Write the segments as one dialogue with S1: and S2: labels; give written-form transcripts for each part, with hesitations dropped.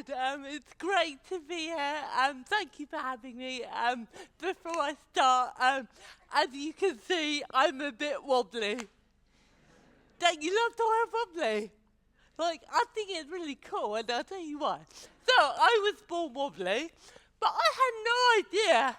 S1: said, it's great to be here. Thank you for having me. Before I start, as you can see, I'm a bit wobbly. Don't you love to wear wobbly? Like, I think it's really cool, and I'll tell you why. So, I was born wobbly, but I had no idea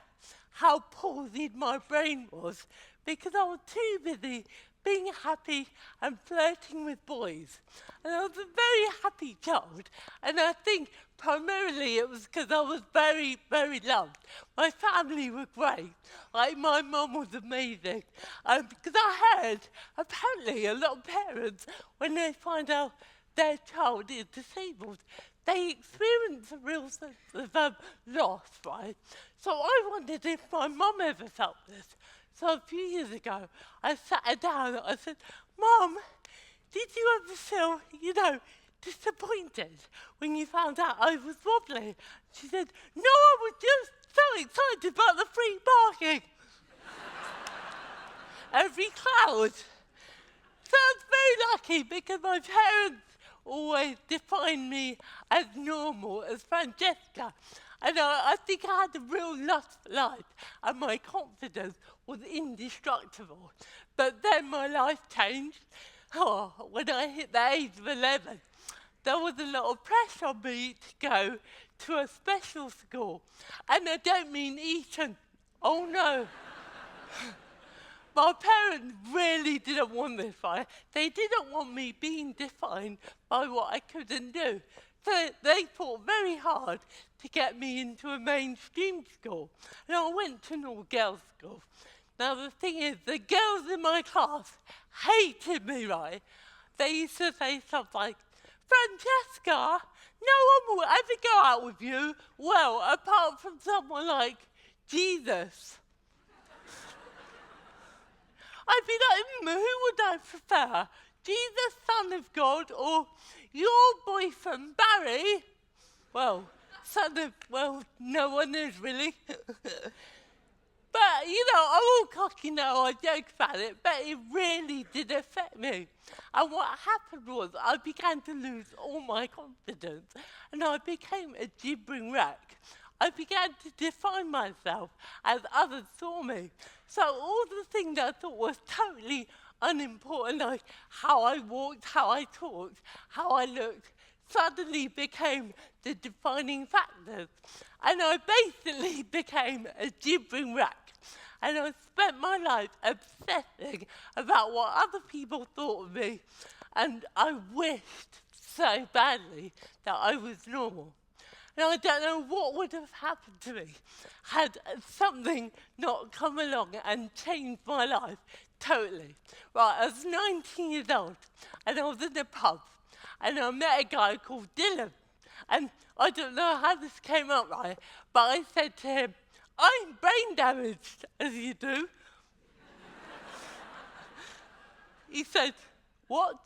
S1: how palsied my brain was because I was too busy being happy and flirting with boys. And I was a very happy child, and I think primarily it was because I was very, very loved. My family were great. Like, my mum was amazing. Because I heard, apparently, a lot of parents, when they find out their child is disabled, they experience a real sense of loss, right? So I wondered if my mum ever felt this. So a few years ago, I sat her down and I said, Mum, did you ever feel, disappointed when you found out I was wobbly? She said, no, I was just so excited about the free parking. Every cloud. So I was very lucky because my parents always defined me as normal, as Francesca. And I think I had a real lust for life, and my confidence was indestructible. But then my life changed. When I hit the age of 11, there was a lot of pressure on me to go to a special school. And I don't mean Eton. Oh no. My parents really didn't want this, right? They didn't want me being defined by what I couldn't do. So they fought very hard to get me into a mainstream school. And I went to an all-girls school. Now the thing is, the girls in my class hated me, right? They used to say stuff like, Francesca, no one will ever go out with you, well, apart from someone like Jesus. I'd be like, who would I prefer? Jesus, Son of God, or your boyfriend, Barry? Well, no one is really. But, I'm all cocky now, I joke about it, but it really did affect me. And what happened was I began to lose all my confidence, and I became a gibbering wreck. I began to define myself as others saw me. So all the things I thought was totally unimportant, like how I walked, how I talked, how I looked, suddenly became the defining factors. And I basically became a gibbering wreck. And I spent my life obsessing about what other people thought of me. And I wished so badly that I was normal. And I don't know what would have happened to me had something not come along and changed my life totally. Right, I was 19 years old, and I was in a pub, and I met a guy called Dylan. And I don't know how this came up, right, but I said to him, I'm brain damaged, as you do. He said, what?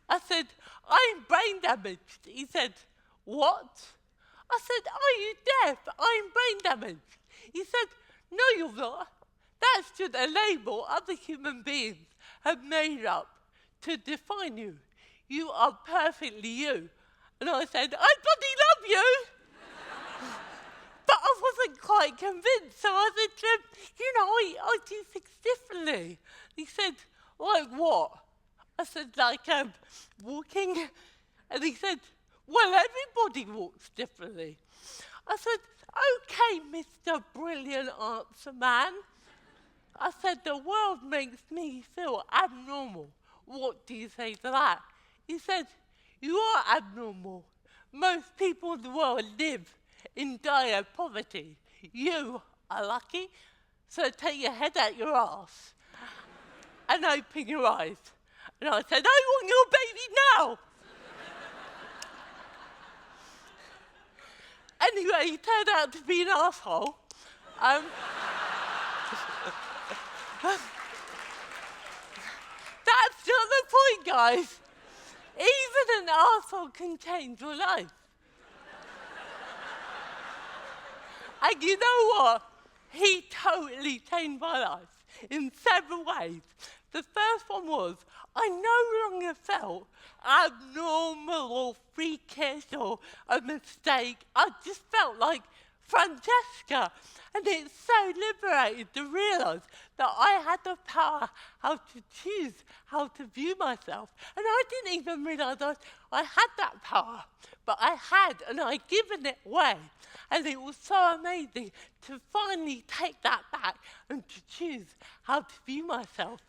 S1: I said, I'm brain damaged. He said, what? I said, are you deaf? I'm brain damaged. He said, no, you're not. That's just a label other human beings have made up to define you. You are perfectly you. And I said, I bloody love you. But I wasn't quite convinced, so I said to him, I do things differently. He said, like what? I said, like walking. And he said, well, everybody walks differently. I said, okay, Mr. Brilliant Answer Man. I said, the world makes me feel abnormal. What do you say to that? He said, you are abnormal. Most people in the world live in dire poverty. You are lucky, so take your head out your ass and open your eyes. And I said, I want your baby now. Anyway, he turned out to be an asshole. That's not the point, guys. Even an asshole can change your life. And you know what? He totally changed my life in several ways. The first one was, I no longer felt abnormal or freakish or a mistake. I just felt like Francesca. And it's so liberating to realise that I had the power how to choose how to view myself. And I didn't even realise I had that power. But I had, and I'd given it away. And it was so amazing to finally take that back and to choose how to view myself.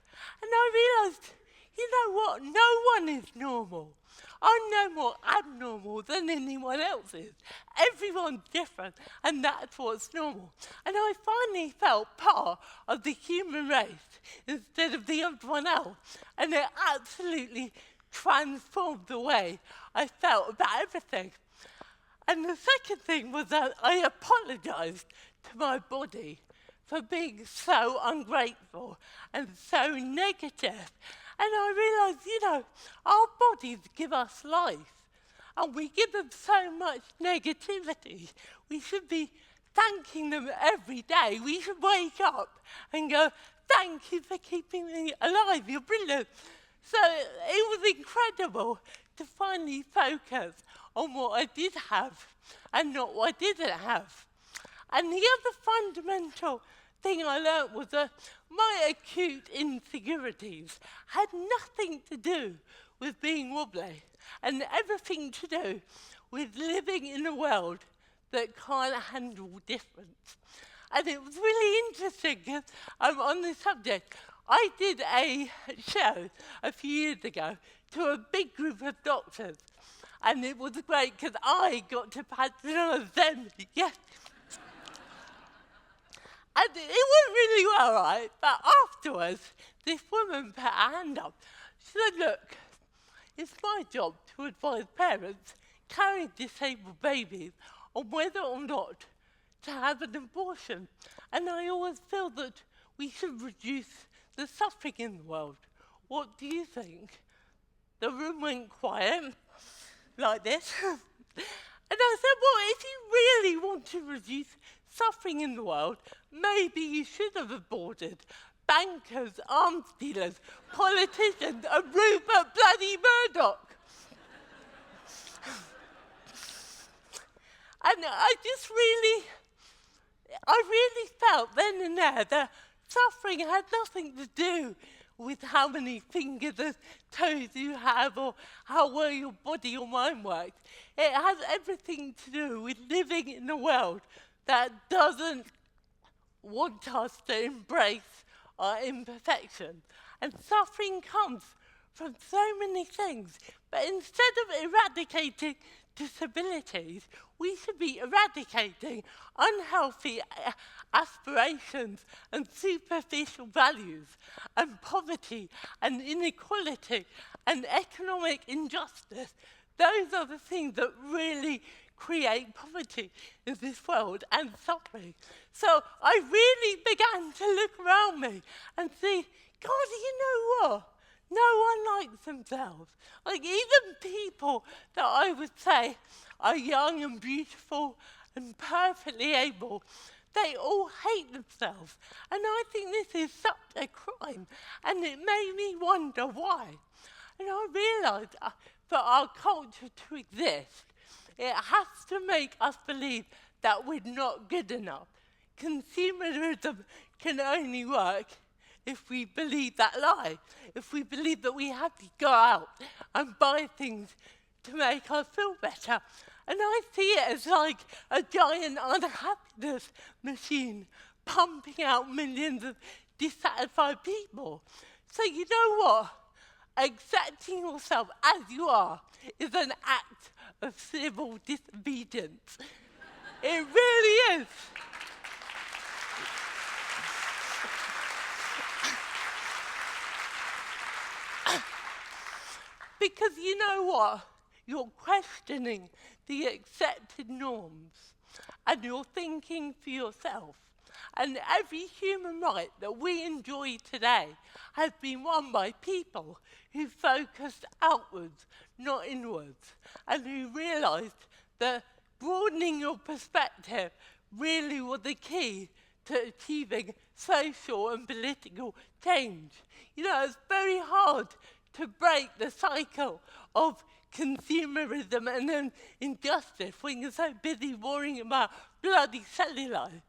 S1: And I realised, you know what? No one is normal. I'm no more abnormal than anyone else is. Everyone's different, and that's what's normal. And I finally felt part of the human race instead of the other one else. And it absolutely transformed the way I felt about everything. And the second thing was that I apologised to my body for being so ungrateful and so negative. And I realised, you know, our bodies give us life, and we give them so much negativity. We should be thanking them every day. We should wake up and go, thank you for keeping me alive, you're brilliant. So it was incredible to finally focus on what I did have and not what I didn't have. And the other fundamental thing I learned was that my acute insecurities had nothing to do with being wobbly and everything to do with living in a world that can't handle difference. And it was really interesting because on this subject, I did a show a few years ago to a big group of doctors. And it was great because I got to patronise them, yes. And it went really well, right? But afterwards, this woman put her hand up. She said, look, it's my job to advise parents carrying disabled babies on whether or not to have an abortion. And I always feel that we should reduce the suffering in the world. What do you think? The room went quiet, like this. And I said, well, if you really want to reduce suffering in the world, maybe you should have aborted bankers, arms dealers, politicians, and Rupert bloody Murdoch. And I really felt then and there that suffering had nothing to do with how many fingers and toes you have or how well your body or mind works. It has everything to do with living in a world that doesn't want us to embrace our imperfection. And suffering comes from so many things. But instead of eradicating disabilities, we should be eradicating unhealthy aspirations and superficial values and poverty and inequality and economic injustice. Those are the things that really create poverty in this world and suffering. So I really began to look around me and see, God, you know what? No one likes themselves. Like even people that I would say are young and beautiful and perfectly able, they all hate themselves. And I think this is such a crime. And it made me wonder why. And I realised for our culture to exist, it has to make us believe that we're not good enough. Consumerism can only work if we believe that lie, if we believe that we have to go out and buy things to make us feel better. And I see it as like a giant unhappiness machine pumping out millions of dissatisfied people. So you know what? Accepting yourself as you are is an act of civil disobedience. It really is. Because you know what? You're questioning the accepted norms and you're thinking for yourself. And every human right that we enjoy today has been won by people who focused outwards, not inwards, and who realised that broadening your perspective really was the key to achieving social and political change. You know, it's very hard to break the cycle of consumerism and then injustice when you're so busy worrying about bloody cellulite.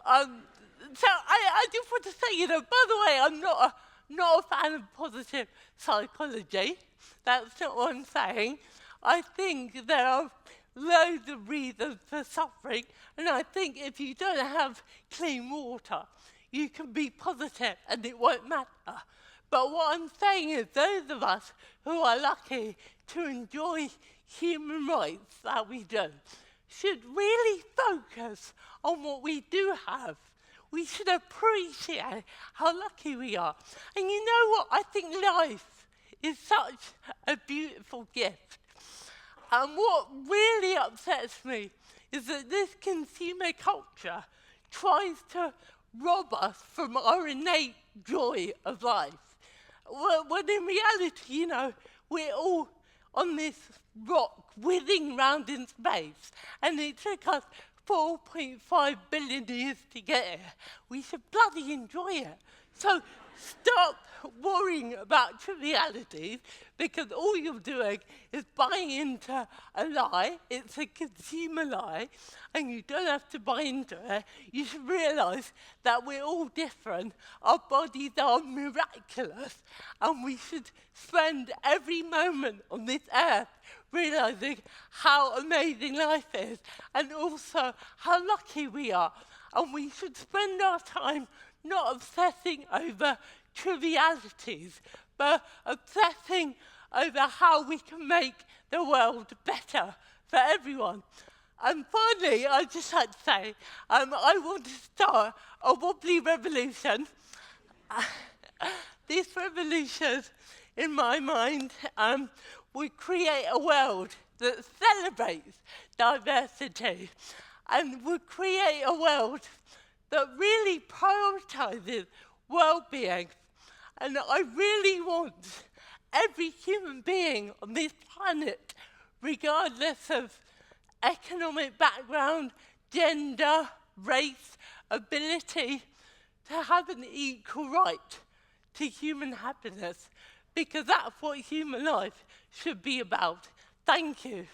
S1: So I just want to say, you know, by the way, I'm not a fan of positive psychology. That's not what I'm saying. I think there are loads of reasons for suffering, and I think if you don't have clean water, you can be positive and it won't matter. But what I'm saying is those of us who are lucky to enjoy human rights that we do should really focus on what we do have. We should appreciate how lucky we are. And you know what? I think life is such a beautiful gift. And what really upsets me is that this consumer culture tries to rob us from our innate joy of life. When in reality, you know, we're all on this rock whizzing round in space, and it took us 4.5 billion years to get here. We should bloody enjoy it. So stop worrying about trivialities, because all you're doing is buying into a lie. It's a consumer lie, and you don't have to buy into it. You should realize that we're all different. Our bodies are miraculous, and we should spend every moment on this earth realizing how amazing life is, and also how lucky we are. And we should spend our time not obsessing over trivialities, but obsessing over how we can make the world better for everyone. And finally, I'd just like to say, I want to start a wobbly revolution. This revolution, in my mind, would create a world that celebrates diversity and would create a world that really prioritizes well-being. And I really want every human being on this planet, regardless of economic background, gender, race, ability, to have an equal right to human happiness, because that's what human life should be about. Thank you.